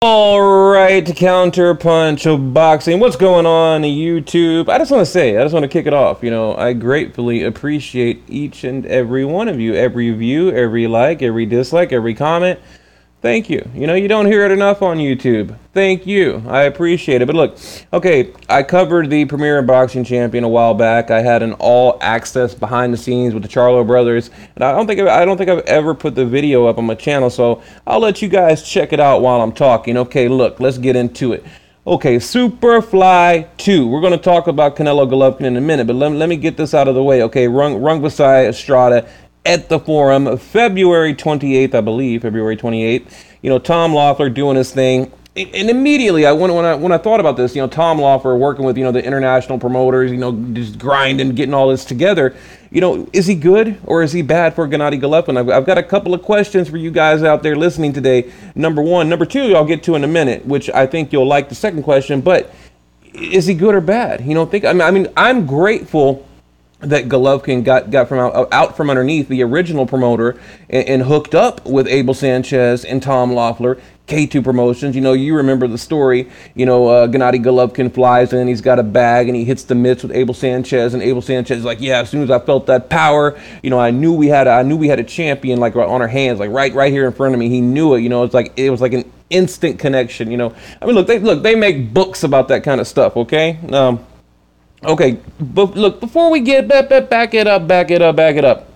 All right, Counterpunch of Boxing. What's going on, YouTube? I just want to kick it off. I gratefully appreciate each and every one of you, every view, every like, every dislike, every comment. Thank you. You don't hear it enough on YouTube. Thank you. I appreciate it. But look, okay, I covered the Premier Boxing Champion a while back. I had an all-access behind the scenes with the Charlo brothers, and I don't think I've ever put the video up on my channel, so I'll let you guys check it out while I'm talking. Okay, look, let's get into it. Okay, Superfly 2. We're going to talk about Canelo Golovkin in a minute, but let me get this out of the way. Okay, Rungvisai Estrada at the Forum, February 28th, I believe, February 28th. Tom Loeffler doing his thing. And immediately, when I thought about this, Tom Loeffler working with, the international promoters, just grinding, getting all this together, is he good or is he bad for Gennady Golovkin? I've got a couple of questions for you guys out there listening today. Number one. Number two, I'll get to in a minute, which I think you'll like the second question, but is he good or bad? I'm grateful that Golovkin got from out from underneath the original promoter and hooked up with Abel Sanchez and Tom Loeffler, K2 Promotions. You remember the story. Gennady Golovkin flies in, he's got a bag, and he hits the mitts with Abel Sanchez, and Abel Sanchez is like, yeah, as soon as I felt that power, I knew we had a champion like on our hands, like right here in front of me. He knew it. It was like an instant connection. Look, they make books about that kind of stuff. Okay. Okay, but look, before we get back it up.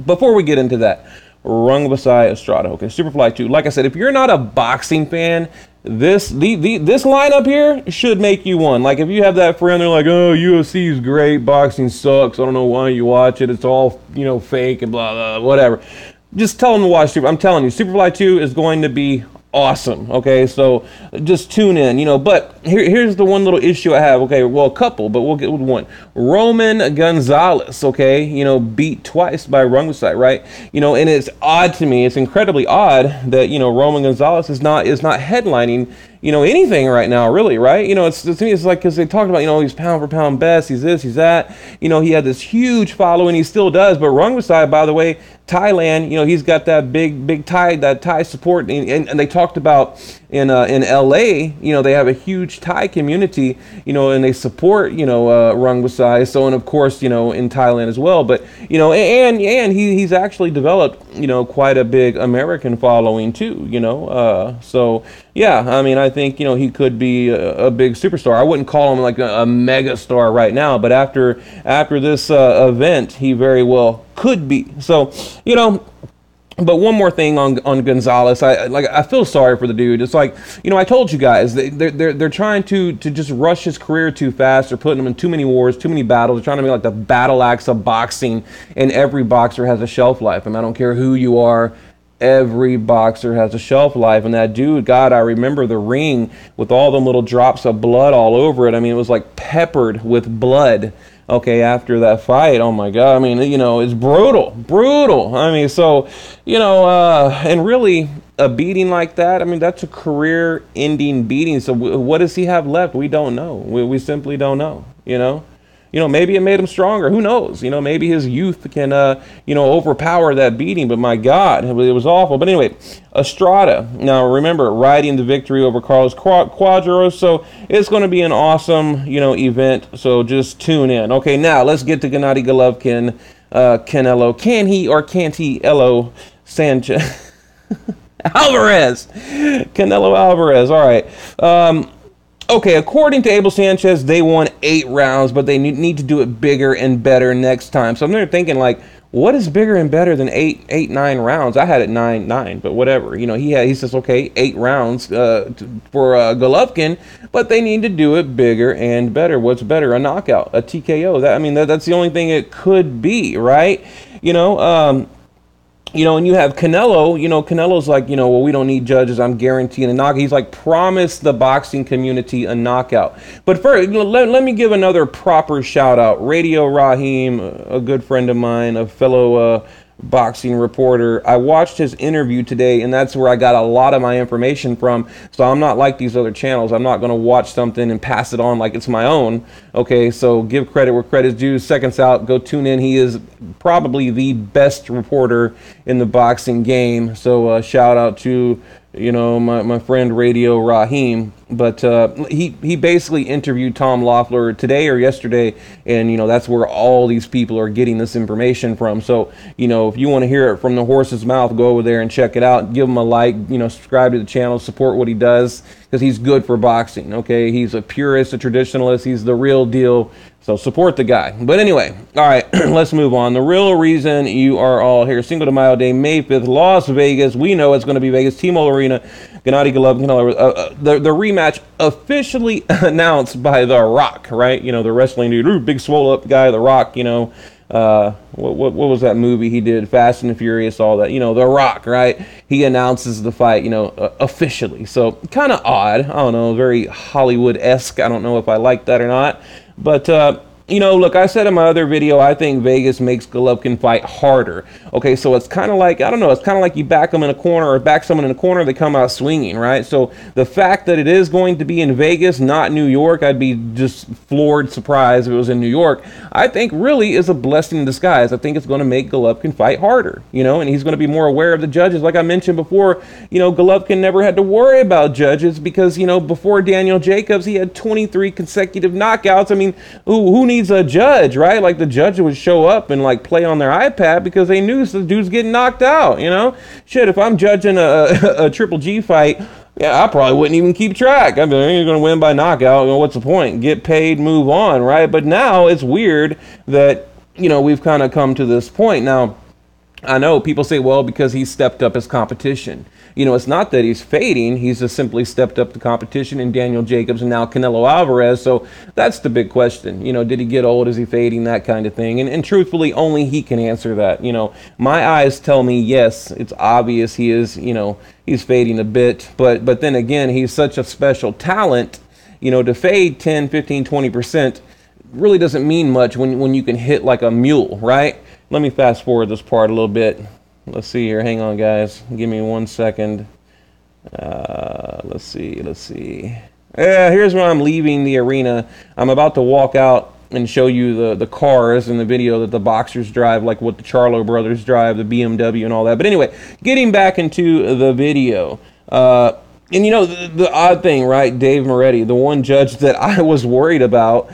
Before we get into that, Rungvisai Estrada, okay, Superfly 2. Like I said, if you're not a boxing fan, this lineup here should make you one. Like, if you have that friend, they're like, oh, UFC is great, boxing sucks, I don't know why you watch it, it's all, fake and blah, blah, whatever. Just tell them to watch Super. I'm telling you, Superfly 2 is going to be awesome. Okay, so just tune in. But here's the one little issue I have. Okay, well, a couple, but we'll get with one. Roman Gonzalez, okay, beat twice by Rungvisai, right? And it's odd to me, it's incredibly odd that Roman Gonzalez is not headlining anything right now, really, right? It's to me, it's like, because they talked about, he's pound for pound best, he's this, he's that. He had this huge following, he still does. But Rungvisai, by the way, Thailand, he's got that big Thai support, and they talked about in LA, they have a huge Thai community, and they support, Rungvisai. So, and of course, in Thailand as well. But and he's actually developed, quite a big American following too, so yeah, I think he could be a big superstar. I wouldn't call him like a mega star right now, but after this event, he very well could be. So but one more thing on Gonzalez, I feel sorry for the dude. It's like, I told you guys, they're trying to just rush his career too fast. They're putting him in too many wars, too many battles. They're trying to make like the battle axe of boxing, and every boxer has a shelf life. I don't care who you are. Every boxer has a shelf life, and that dude, God, I remember the ring with all them little drops of blood all over it. It was like peppered with blood. Okay, after that fight, oh my God, it's brutal. So, and really a beating like that, that's a career-ending beating. So what does he have left? We don't know. We simply don't know, maybe it made him stronger. Who knows? Maybe his youth can, overpower that beating. But my God, it was awful. But anyway, Estrada. Now, remember, riding the victory over Carlos Quadros. So it's going to be an awesome, event. So just tune in. Okay, now let's get to Gennady Golovkin, Canelo. Can he or can't he? Elo Sanchez. Alvarez. Canelo Alvarez. All right. Okay, according to Abel Sanchez, they won 8 rounds, but they need to do it bigger and better next time. So I'm there thinking, like, what is bigger and better than 9 rounds? I had it 9, but whatever. He says, okay, 8 rounds for Golovkin, but they need to do it bigger and better. What's better? A knockout, a TKO. That's the only thing it could be, right? And you have Canelo, Canelo's like, well, we don't need judges, I'm guaranteeing a knockout. He's like, promise the boxing community a knockout. But first, let me give another proper shout out. Radio Raheem, a good friend of mine, a fellow boxing reporter. I watched his interview today, and that's where I got a lot of my information from. So I'm not like these other channels. I'm not going to watch something and pass it on like it's my own. Okay, so give credit where credit's due. Seconds out, go tune in. He is probably the best reporter in the boxing game. So shout out to you know, my friend Radio Raheem, but he basically interviewed Tom Loeffler today or yesterday, and you know that's where all these people are getting this information from. So you know, if you want to hear it from the horse's mouth, go over there and check it out. Give him a like, you know, subscribe to the channel, support what he does, because he's good for boxing. Okay, he's a purist, a traditionalist, he's the real deal. So support the guy. But anyway, all right, let's move on. The real reason you are all here, Cinco de Mayo Day, May 5th, Las Vegas. We know it's going to be Vegas, T-Mobile Arena. Gennady Golovkin, the rematch officially announced by The Rock, right? You know, the wrestling dude, big swole up guy, The Rock, you know. What was that movie he did? Fast and the Furious, all that. You know, The Rock, right? He announces the fight, you know, officially. So kind of odd. I don't know, very Hollywood-esque. I don't know if I like that or not. But, you know, look, I said in my other video, I think Vegas makes Golovkin fight harder. Okay, so it's kind of like, I don't know, it's kind of like you back them in a corner or back someone in a corner, they come out swinging, right? So the fact that it is going to be in Vegas, not New York, I'd be just floored, surprised if it was in New York, I think really is a blessing in disguise. I think it's going to make Golovkin fight harder, you know, and he's going to be more aware of the judges. Like I mentioned before, you know, Golovkin never had to worry about judges because, you know, before Daniel Jacobs, he had 23 consecutive knockouts. I mean, who needs a judge, right? Like the judge would show up and like play on their iPad because they knew the dude's getting knocked out, you know? Shit, if I'm judging a Triple G fight, yeah, I probably wouldn't even keep track. I mean, you're going to win by knockout. You know, what's the point? Get paid, move on, right? But now it's weird that, you know, we've kind of come to this point. Now, I know people say, well, because he stepped up his competition. You know, it's not that he's fading. He's just simply stepped up the competition in Daniel Jacobs and now Canelo Alvarez. So that's the big question. You know, did he get old? Is he fading? That kind of thing. And truthfully, only he can answer that. You know, my eyes tell me, yes, it's obvious he is, you know, he's fading a bit. But then again, he's such a special talent, you know, to fade 10, 15, 20% really doesn't mean much when you can hit like a mule, right? Let me fast forward this part a little bit. Let's see here. Hang on, guys. Give me 1 second. Let's see. Yeah, here's where I'm leaving the arena. I'm about to walk out and show you the cars in the video that the boxers drive, like what the Charlo brothers drive, the BMW and all that. But anyway, getting back into the video. And you know, the odd thing, right? Dave Moretti, the one judge that I was worried about,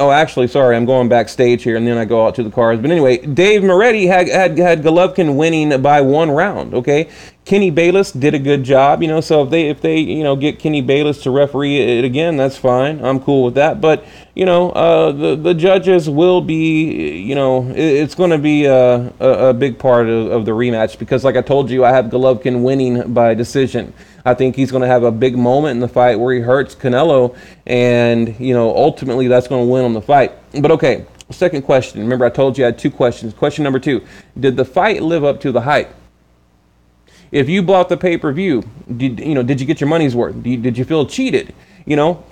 oh, actually, sorry, I'm going backstage here, and then I go out to the cars. But anyway, Dave Moretti had Golovkin winning by 1 round, okay? Kenny Bayless did a good job, you know, so if they you know, get Kenny Bayless to referee it again, that's fine. I'm cool with that. But, you know, the judges will be, you know, it's going to be a big part of the rematch because, like I told you, I have Golovkin winning by decision. I think he's going to have a big moment in the fight where he hurts Canelo, and, you know, ultimately that's going to win him the fight. But, okay, second question. Remember, I told you I had 2 questions. Question number 2, did the fight live up to the hype? If you bought the pay-per-view, did you get your money's worth? Did you feel cheated? You know?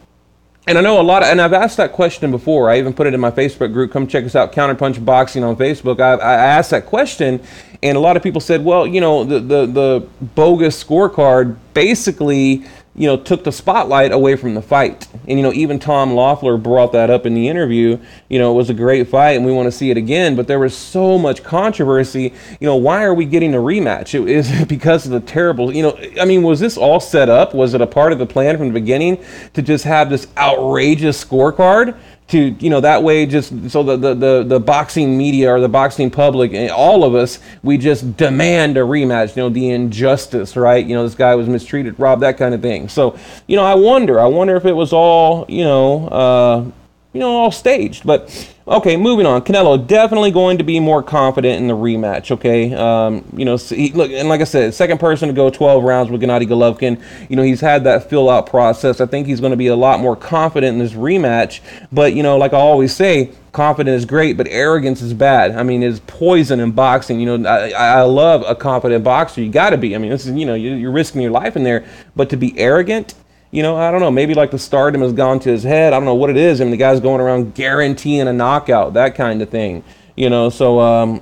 And I know a lot of, and I've asked that question before. I even put it in my Facebook group. Come check us out, Counterpunch Boxing on Facebook. I asked that question, and a lot of people said, well, you know, the bogus scorecard basically, you know, took the spotlight away from the fight. And, you know, even Tom Loeffler brought that up in the interview. You know, it was a great fight and we want to see it again, but there was so much controversy. You know, why are we getting a rematch? Is it because of the terrible, you know, I mean, was this all set up? Was it a part of the plan from the beginning to just have this outrageous scorecard? To, you know, that way, just so the boxing media or the boxing public, and all of us, we just demand a rematch, you know, the injustice, right? You know, this guy was mistreated, robbed, that kind of thing. So, you know, I wonder if it was all, you know, all staged. But okay, moving on. Canelo definitely going to be more confident in the rematch. Okay, you know, look, and like I said, second person to go 12 rounds with Gennady Golovkin. You know, he's had that fill out process. I think he's going to be a lot more confident in this rematch. But you know, like I always say, confidence is great, but arrogance is bad. I mean, it's poison in boxing. You know, I love a confident boxer. You got to be. I mean, this is, you know, you're risking your life in there. But to be arrogant, you know, I don't know, maybe like the stardom has gone to his head. I don't know what it is. I mean, the guy's going around guaranteeing a knockout, that kind of thing. You know, so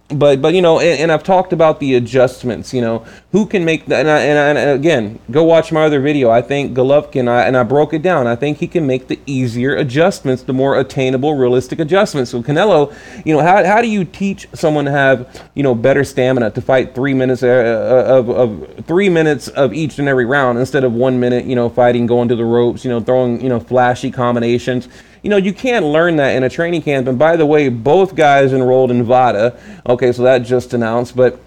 but you know, and I've talked about the adjustments. You know, who can make that? And again, go watch my other video. I think Golovkin, and I broke it down. I think he can make the easier adjustments, the more attainable, realistic adjustments. So Canelo, you know, how do you teach someone to have, you know, better stamina to fight 3 minutes of 3 minutes of each and every round instead of 1 minute, you know, fighting, going to the ropes, you know, throwing, you know, flashy combinations. You know, you can't learn that in a training camp. And by the way, both guys enrolled in VADA. Okay, so that just announced. But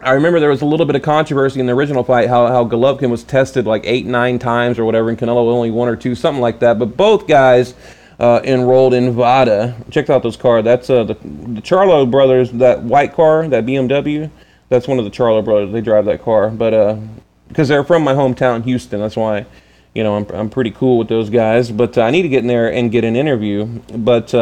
I remember there was a little bit of controversy in the original fight, how Golovkin was tested like 8, 9 times or whatever, and Canelo only 1 or 2, something like that. But both guys enrolled in VADA. Check out those cars. That's the Charlo brothers, that white car, that BMW. That's one of the Charlo brothers. They drive that car. But because they're from my hometown, Houston, that's why. You know, I'm pretty cool with those guys, but I need to get in there and get an interview. But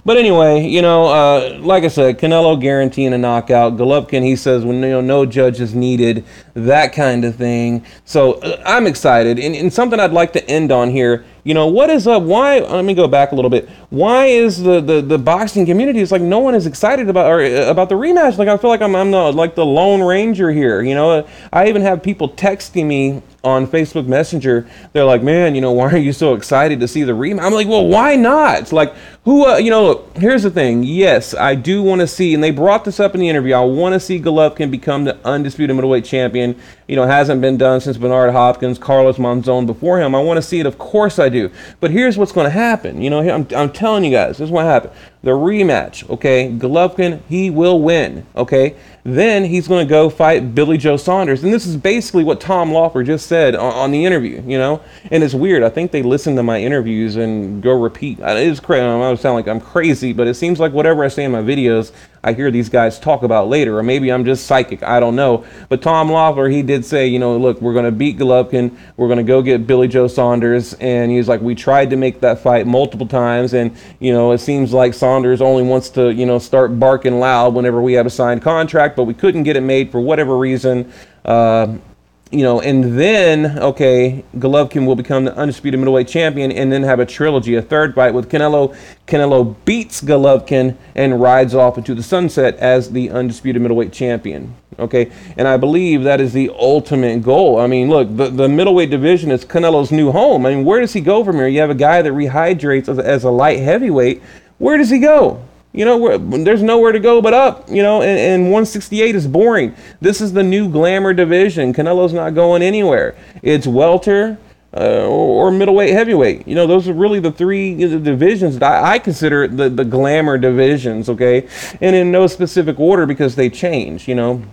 anyway, you know, like I said, Canelo guaranteeing a knockout. Golovkin, he says, when, you know, no judge is needed, that kind of thing. So I'm excited. And something I'd like to end on here. You know, what is up? Why? Let me go back a little bit. Why is the boxing community? It's like no one is excited about the rematch. Like I feel like I'm like the Lone Ranger here. You know, I even have people texting me on Facebook Messenger. They're like, man, you know, why are you so excited to see the rematch? I'm like, well, why not? It's like, who, you know, look, here's the thing. Yes, I do want to see, and they brought this up in the interview, I want to see Golovkin become the undisputed middleweight champion. You know, hasn't been done since Bernard Hopkins, Carlos Monzon before him. I want to see it. Of course I do. But here's what's going to happen. You know, I'm telling you guys, this is what happened. The rematch, okay, Golovkin, he will win, okay? Then he's going to go fight Billy Joe Saunders. And this is basically what Tom Loeffler just said on the interview, you know? And it's weird. I think they listen to my interviews and go repeat. It's crazy. I don't sound like I'm crazy, but it seems like whatever I say in my videos, I hear these guys talk about later. Or maybe I'm just psychic. I don't know. But Tom Loeffler, he did say, you know, look, we're going to beat Golovkin. We're going to go get Billy Joe Saunders. And he's like, we tried to make that fight multiple times. And, you know, it seems like Saunders only wants to, you know, start barking loud whenever we have a signed contract. But we couldn't get it made for whatever reason. You know, and then, okay, Golovkin will become the undisputed middleweight champion and then have a trilogy, a third fight with Canelo. Canelo beats Golovkin and rides off into the sunset as the undisputed middleweight champion. Okay, and I believe that is the ultimate goal. I mean, look, the middleweight division is Canelo's new home. I mean, where does he go from here? You have a guy that rehydrates as a light heavyweight. Where does he go? You know, there's nowhere to go but up, you know, and 168 is boring. This is the new glamour division. Canelo's not going anywhere. It's welter or middleweight heavyweight. You know, those are really the three divisions that I consider the glamour divisions, okay? And in no specific order because they change, you know.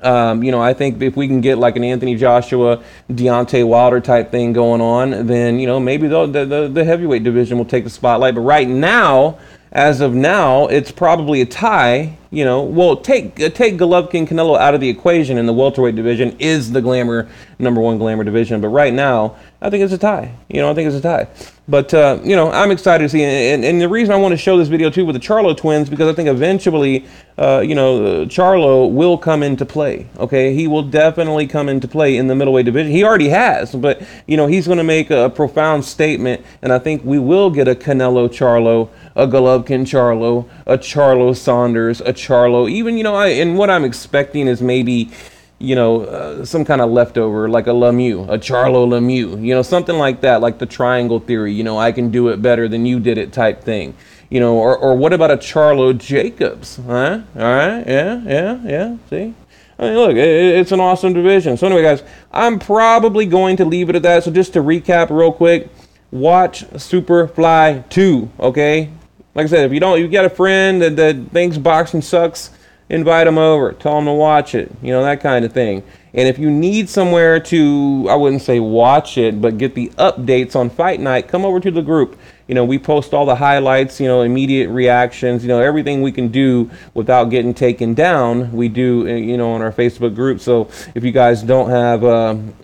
You know, I think if we can get like an Anthony Joshua, Deontay Wilder type thing going on, then, you know, maybe the heavyweight division will take the spotlight. But right now, as of now, it's probably a tie. You know, well, take Golovkin, Canelo out of the equation, and the welterweight division is the #1 glamour division. But right now, I think it's a tie. You know, I think it's a tie. But you know, I'm excited to see, and the reason I want to show this video too with the Charlo twins, because I think eventually, you know, Charlo will come into play. Okay, he will definitely come into play in the middleweight division. He already has, but you know, he's going to make a profound statement, and I think we will get a Canelo Charlo, a Golovkin Charlo, a Charlo Saunders, a Charlo. Even, you know, and what I'm expecting is maybe, you know, some kind of leftover, like a Lemieux, a Charlo Lemieux, you know, something like that, like the triangle theory, you know, I can do it better than you did it type thing, you know, or what about a Charlo Jacobs, huh? All right, yeah, see? I mean, look, it's an awesome division. So anyway, guys, I'm probably going to leave it at that. So just to recap real quick, watch Superfly 2, okay? Like I said, if you got a friend that thinks boxing sucks, invite them over, tell them to watch it, you know, that kind of thing. And if you need somewhere to, I wouldn't say watch it, but get the updates on Fight Night, come over to the group. You know, we post all the highlights, you know, immediate reactions, you know, everything we can do without getting taken down, we do, you know, on our Facebook group. So if you guys don't have,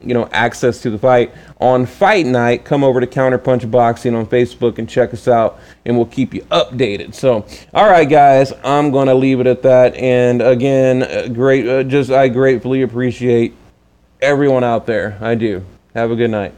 you know, access to the fight on Fight Night, come over to Counterpunch Boxing on Facebook and check us out, and we'll keep you updated. So, all right, guys, I'm going to leave it at that. And again, I gratefully appreciate everyone out there. I do. Have a good night.